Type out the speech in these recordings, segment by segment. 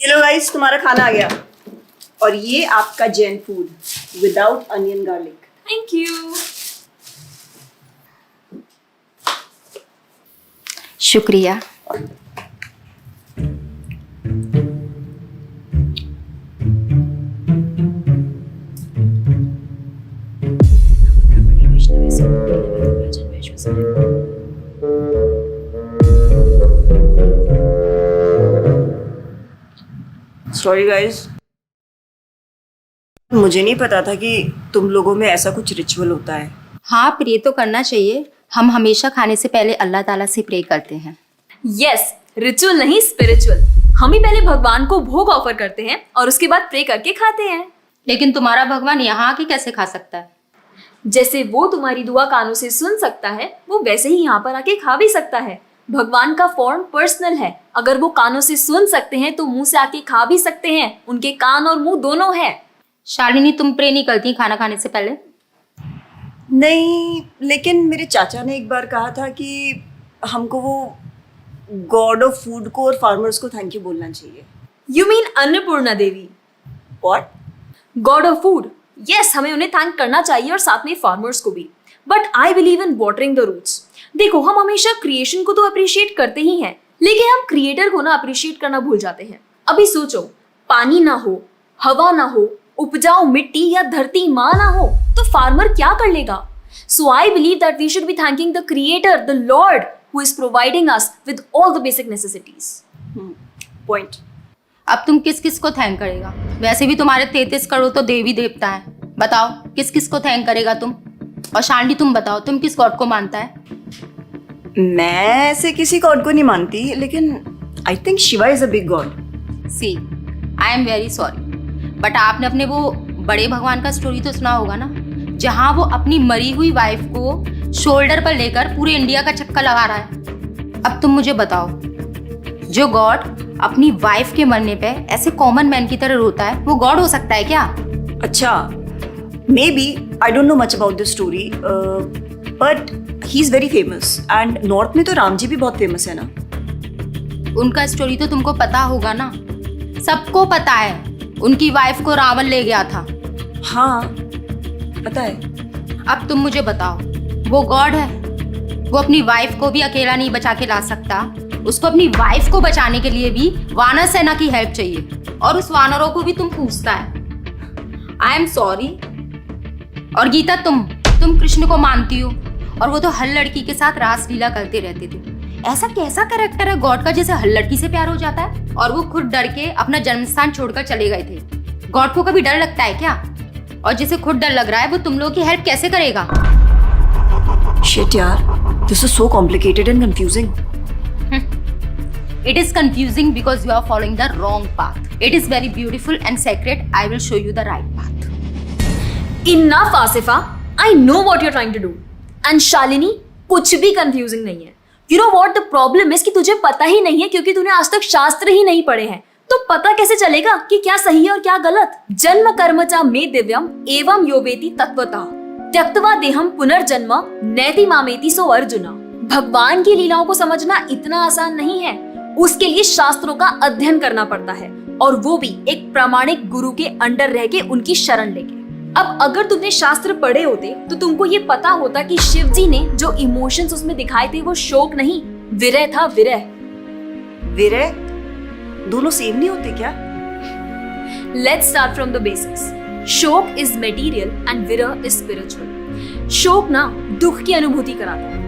ये लो गाइस, तुम्हारा खाना आ गया। और ये आपका Jain food without onion garlic. Thank you. शुक्रिया। सॉरी गाइस, मुझे नहीं पता था कि तुम लोगों में ऐसा कुछ रिचुअल होता है। हाँ, प्रे तो करना चाहिए। हम हमेशा खाने से पहले अल्लाह ताला से प्रे करते हैं। यस, रिचुअल नहीं स्पिरिचुअल। हम ही पहले भगवान को भोग ऑफर करते हैं और उसके बाद प्रे करके खाते हैं। लेकिन तुम्हारा भगवान यहाँ आके कैसे खा सकता है? जैसे वो तुम्हारी दुआ कानों से सुन सकता है, वो वैसे ही यहाँ पर आके खा भी सकता है। भगवान का फॉर्म पर्सनल है। अगर वो कानों से सुन सकते हैं तो मुंह से आके खा भी सकते हैं। उनके कान और मुंह दोनों है। शालिनी, तुम प्रे नहीं करती खाना खाने से पहले? नहीं, लेकिन मेरे चाचा ने एक बार कहा था कि हमको वो गॉड ऑफ फूड को और फार्मर्स को थैंक यू बोलना चाहिए। You mean Annapurna Devi? What? God of food. Yes, हमें उन्हें थैंक करना चाहिए और साथ में फार्मर्स को भी। But I believe in watering the roots. देखो, हम हमेशा क्रिएशन को तो अप्रिशिएट करते ही हैं, लेकिन हम क्रिएटर को ना अप्रिशिएट करना भूल जाते हैं। अभी सोचो, पानी ना हो, हवा ना हो, उपजाऊ मिट्टी या धरती माँ ना हो, तो फार्मर क्या कर लेगा? So I believe that we should be thanking the creator, the lord who is providing us with all the basic necessities. Point. अब तुम किस किस को थैंक करेगा? वैसे भी तुम्हारे 33 करोड़ तो देवी देवता है। बताओ, किस किस को थैंक करेगा तुम? और शालिनी, तुम बताओ, तुम किस गॉड को मानता है? मैं ऐसे किसी गॉड को नहीं मानती, लेकिन I think Shiva is a big god. See, I am very sorry, but आपने अपने वो बड़े भगवान का स्टोरी तो सुना होगा ना, जहाँ वो अपनी मरी हुई वाइफ को शोल्डर पर लेकर पूरे इंडिया का चक्कर लगा रहा है। अब तुम मुझे बताओ, जो गॉड अपनी वाइफ के मरने पे ऐसे कॉमन मैन की तरह रोता है, वो गॉड हो सकता है क्या? अच्छा, maybe I don't know much about this story, but he is very famous and north में तो राम जी भी बहुत फेमस है ना। उनका स्टोरी तो तुमको पता होगा ना, सबको पता है। उनकी वाइफ को रावण ले गया था। हाँ, पता है। अब तुम मुझे बताओ, वो गॉड है? वो अपनी वाइफ को भी अकेला नहीं बचा के ला सकता। उसको अपनी वाइफ को बचाने के लिए भी वानर सेना की हेल्प चाहिए, और उस वानरों को भी तुम पूछता है। I am sorry. और गीता, तुम कृष्ण को मानती हो, और वो तो हर लड़की के साथ रासलीला करते रहते थे। ऐसा कैसा कैरेक्टर है गॉड का जैसे हर लड़की से प्यार हो जाता है? और वो खुद डर के अपना जन्मस्थान छोड़कर चले गए थे। गॉड को कभी डर लगता है क्या? और जिसे खुद डर लग रहा है वो तुम लोगों की हेल्प कैसे करेगा? शिट यार, this is so complicated and confusing. It is confusing because you are following the wrong path. It is very beautiful and sacred. I will show you the right path. Enough, Asifa. I know what you're trying to do. And Shalini, कुछ भी confusing नहीं है। You know what the problem is कि तुझे पता ही नहीं है, क्योंकि तूने आज तक शास्त्र ही नहीं पढ़े हैं। तो पता कैसे चलेगा कि क्या सही है और क्या गलत? जन्म कर्म च मे दिव्यम एवं योवेति तत्वतः त्यक्त्वा देहम पुनर्जन्म नैति मामेति सो अर्जुना। भगवान की लीलाओं को समझना इतना आसान नहीं है। उसके लिए शास्त्रों का अध्ययन करना पड़ता है, और वो भी एक प्रामाणिक गुरु के अंडर रह के उनकी शरण लेके। अब अगर तुमने शास्त्र पढ़े होते तो तुमको ये पता होता कि शिव जी ने जो इमोशंस उसमें दिखाए थे वो शोक नहीं, विरह था। विरह विरह दोनों सेम नहीं होते क्या? Let's start from the basics. शोक इज मेटीरियल एंड विरह इज स्पिरिचुअल। शोक ना दुख की अनुभूति कराता है,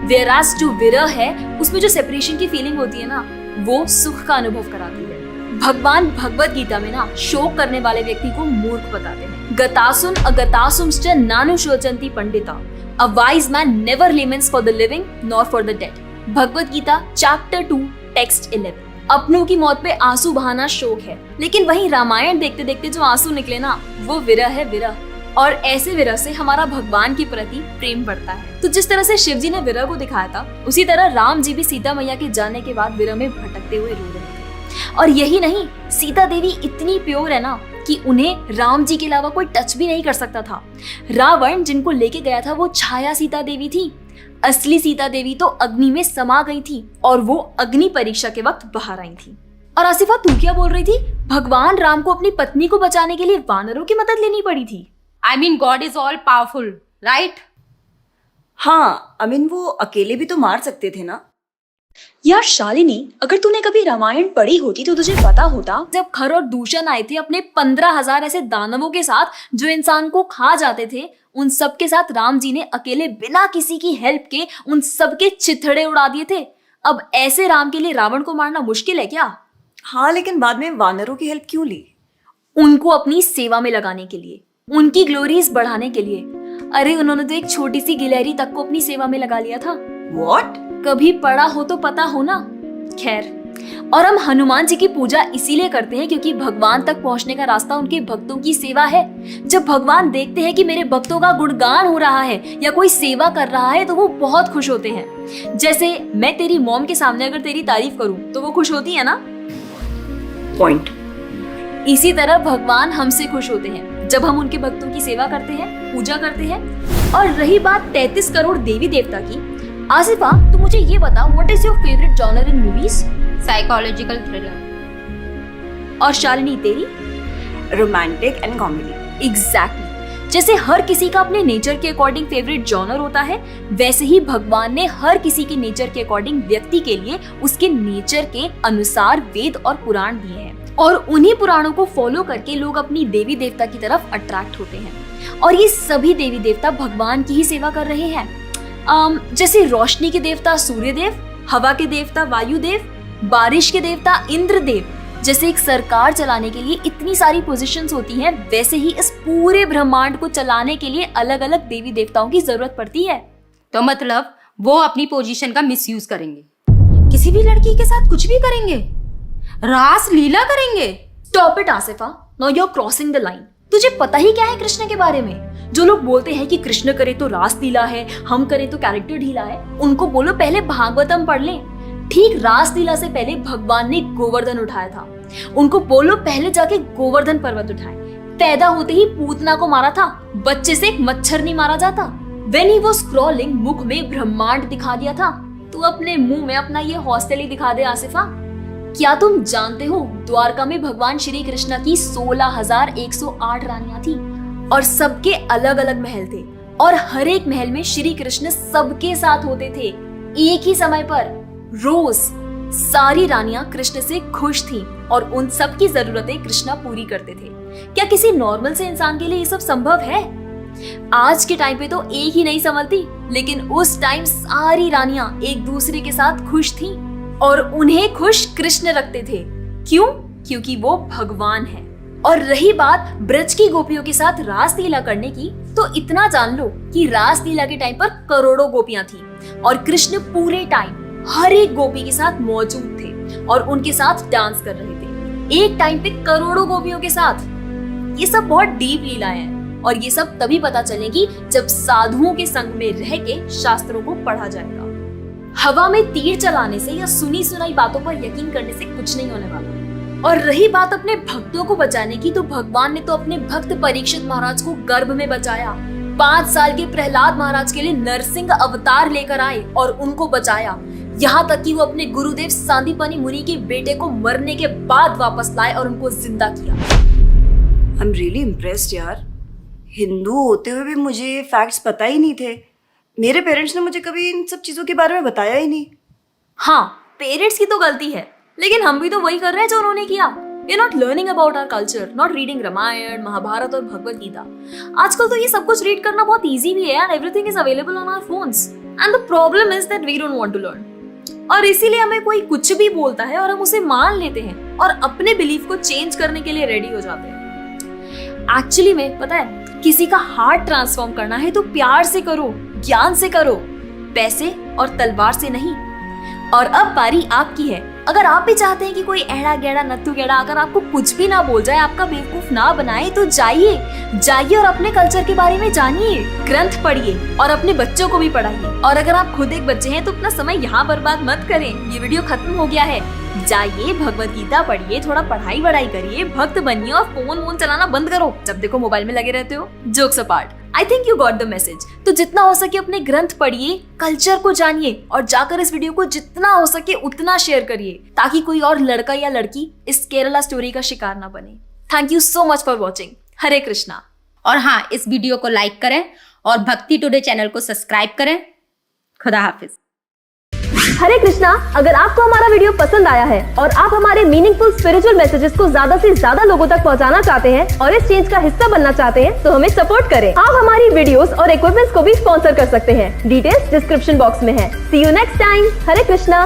whereas जो विरह है उसमें जो सेपरेशन की फीलिंग होती है ना, वो सुख का अनुभव कराती है। भगवान भगवत गीता में ना शोक करने वाले व्यक्ति को मूर्ख बताते हैं। गतासुम अगतासुमश्च नानु शोचन्ति Pandita. A wise man never laments for the living nor for the dead. Bhagavad Gita chapter 2 text 11। अपनों की मौत पे आंसू बहाना शोक है, लेकिन वहीं रामायण देखते देखते जो आंसू निकले ना, वो विरह है, विरह। और ऐसे विरह से हमारा भगवान के प्रति प्रेम बढ़ता है। तो जिस तरह से शिव जी ने विरह को दिखाया था, उसी तरह राम जी भी सीता मैया के जाने के बाद विरह में भटकते हुए रो रहे थे। और यही नहीं, सीता देवी इतनी प्योर है ना कि उन्हें राम जी के अलावा कोई टच भी नहीं कर सकता था। रावण जिनको लेके गया था वो छाया सीता देवी थी। असली सीता देवी तो अग्नि में समा गई थी, और वो अग्नि परीक्षा के वक्त बाहर आई थी। और आसिफा तू क्या बोल रही थी? भगवान राम को अपनी पत्नी को बचाने के लिए वानरों की मदद लेनी पड़ी थी। I mean God is all powerful, right? हाँ, आई मीन वो अकेले भी तो मार सकते थे ना। यार शालिनी, अगर तूने कभी रामायण पढ़ी होती तो तुझे पता होता जब खर और दूषण आए थे अपने 15,000 ऐसे दानवों के साथ जो इंसान को खा जाते थे, उन सब के साथ राम जी ने अकेले बिना किसी की हेल्प के उन सबके चिथड़े उड़ा दिए थे। अब ऐसे राम के लिए रावण को मारना मुश्किल है क्या? हाँ, लेकिन बाद में वानरों की हेल्प क्यों ली? उनको अपनी सेवा में लगाने के लिए, उनकी ग्लोरीज बढ़ाने के लिए। अरे उन्होंने तो एक छोटी सी गिलहरी तक को अपनी सेवा में लगा लिया था। What? कभी पढ़ा हो तो पता हो ना। खैर, और हम हनुमान जी की पूजा इसीलिए करते हैं क्योंकि भगवान तक पहुंचने का रास्ता उनके भक्तों की सेवा है। जब भगवान देखते हैं कि मेरे भक्तों का गुणगान हो रहा है या कोई सेवा कर रहा है तो वो बहुत खुश होते हैं। जैसे मैं तेरी मॉम के सामने अगर तेरी तारीफ करूं तो वो खुश होती है ना। पॉइंट। इसी तरह भगवान हमसे खुश होते हैं जब हम उनके भक्तों की सेवा करते हैं, पूजा करते हैं। और रही बात 33 करोड़ देवी देवता की, आसिफा तू मुझे ये बता, what is your favourite genre in movies? Psychological thriller. और शालिनी तेरी? Romantic and comedy. एग्जैक्टली। जैसे हर किसी का अपने नेचर के अकॉर्डिंग फेवरेट जॉनर होता है, वैसे ही भगवान ने हर किसी के नेचर के अकॉर्डिंग व्यक्ति के लिए उसके नेचर के अनुसार वेद और पुराण दिए हैं। और उन्हीं पुराणों को फॉलो करके लोग अपनी देवी देवता की तरफ अट्रैक्ट होते हैं। और ये सभी देवी देवता भगवान की ही सेवा कर रहे हैं। जैसे रोशनी के देवता सूर्यदेव, हवा के देवता वायुदेव, बारिश के देवता इंद्रदेव। जैसे एक सरकार चलाने के लिए इतनी सारी पोजीशंस होती हैं, वैसे ही इस पूरे ब्रह्मांड को चलाने के लिए अलग अलग देवी देवताओं की जरूरत पड़ती है। तो मतलब वो अपनी पोजीशन का मिसयूज करेंगे, किसी भी लड़की के साथ कुछ भी करेंगे, रास लीला करेंगे। Stop it Asifa, now you are crossing the line. तुझे पता ही क्या है कृष्ण के बारे में? जो लोग बोलते हैं कि कृष्ण करे तो रास लीला है, हम करें तो कैरेक्टर ढीला है, उनको बोलो पहले भागवतम पढ़ लें। ठीक रास लीला से पहले भगवान ने गोवर्धन उठाया था। उनको बोलो पहले जाके गोवर्धन पर्वत उठाए। पैदा होते ही पूतना को मारा था, बच्चे से एक मच्छर नहीं मारा जाता। When he was crawling, मुख में ब्रह्मांड दिखा दिया था। तू अपने मुंह में अपना ये हॉस्टल ही दिखा दे आसिफा। क्या तुम जानते हो द्वारका में भगवान श्री कृष्ण की 16,108 रानियां थी और सबके अलग अलग महल थे और हर एक महल में श्री कृष्ण सबके साथ होते थे एक ही समय पर। रोज सारी रानियां कृष्ण से खुश थीं और उन सब की जरूरतें कृष्णा पूरी करते थे। क्या किसी नॉर्मल से इंसान के लिए ये सब संभव है? आज के टाइम पे तो एक ही नहीं संभलती, लेकिन उस टाइम सारी रानियां एक दूसरे के साथ खुश थीं और उन्हें खुश कृष्ण रखते थे। क्यों? क्योंकि वो भगवान है। और रही बात ब्रज की गोपियों के साथ रास लीला करने की, तो इतना जान लो कि रास लीला के टाइम पर करोड़ों गोपियां थी और कृष्ण पूरे टाइम हर एक गोपी के साथ मौजूद थे और उनके साथ डांस कर रहे थे एक टाइम पे करोड़ों गोपियों के साथ। ये सब बहुत डीप लीलाएं हैं और ये सब तभी पता चलेगी जब साधुओं के संग में रह के शास्त्रों को पढ़ा जाएगा। हवा में तीर चलाने से या सुनी सुनाई बातों पर यकीन करने से कुछ नहीं होने वाला। और रही बात अपने भक्तों को बचाने की, तो भगवान ने तो अपने भक्त परीक्षित महाराज को गर्भ में बचाया। 5 साल के प्रहलाद महाराज के लिए नरसिंह अवतार लेकर आए और उनको बचाया। यहाँ तक कि वो अपने गुरुदेव सांदीपनी मुनि के बेटे को मरने के बाद वापस लाए और उनको जिंदा किया। आई एम रियली इम्प्रेस्ड यार। हिंदू होते हुए भी मुझे फैक्ट्स पता ही नहीं थे। मेरे पेरेंट्स ने मुझे कभी इन सब चीजों के बारे में बताया ही नहीं। हाँ, पेरेंट्स की तो गलती है, लेकिन हम भी तो वही कर रहे हैं जो उन्होंने किया। We are not learning about our culture, not reading Ramayan, Mahabharat और भगवत गीता। आजकल तो ये सब कुछ रीड करना बहुत इजी भी है and everything is available on our phones. And the problem is that we don't want to learn. और इसीलिए हमें कोई कुछ भी बोलता है और हम उसे मान लेते हैं और अपने बिलीफ को चेंज करने के लिए रेडी हो जाते हैं। एक्चुअली में पता है, किसी का हार्ट ट्रांसफॉर्म करना है तो प्यार से करो, ज्ञान से करो, पैसे और तलवार से नहीं। और अब बारी आपकी है। अगर आप भी चाहते हैं कि कोई एड़ा गेड़ा नत्थु गेड़ा अगर आपको कुछ भी ना बोल जाए, आपका बेवकूफ ना बनाए, तो जाइए और अपने कल्चर के बारे में जानिए, ग्रंथ पढ़िए और अपने बच्चों को भी पढ़ाइए। और अगर आप खुद एक बच्चे हैं तो अपना समय यहाँ बर्बाद मत करें। ये वीडियो खत्म हो गया है, जाइए भगवत गीता पढ़िए, थोड़ा पढ़ाई वढ़ाई करिए, भक्त बनिए और फोन वोन चलाना बंद करो। जब देखो मोबाइल में लगे रहते हो। Jokes apart, I think you got the message. तो जितना हो सके अपने ग्रंथ पढ़िए, कल्चर को जानिए और जाकर इस वीडियो को जितना हो सके उतना शेयर करिए ताकि कोई और लड़का या लड़की इस केरला स्टोरी का शिकार ना बने। Thank you so much for watching. Hare Krishna. और हाँ, इस वीडियो को लाइक करें और भक्ति टुडे चैनल को सब्सक्राइब करें। खुदा हाफिज। हरे कृष्णा। अगर आपको हमारा वीडियो पसंद आया है और आप हमारे मीनिंगफुल स्पिरिचुअल मैसेजेस को ज्यादा से ज्यादा लोगों तक पहुंचाना चाहते हैं और इस चेंज का हिस्सा बनना चाहते हैं तो हमें सपोर्ट करें। आप हमारी वीडियोस और इक्विपमेंट्स को भी स्पॉन्सर कर सकते हैं। डिटेल्स डिस्क्रिप्शन बॉक्स में है। See you next time. Hare Krishna.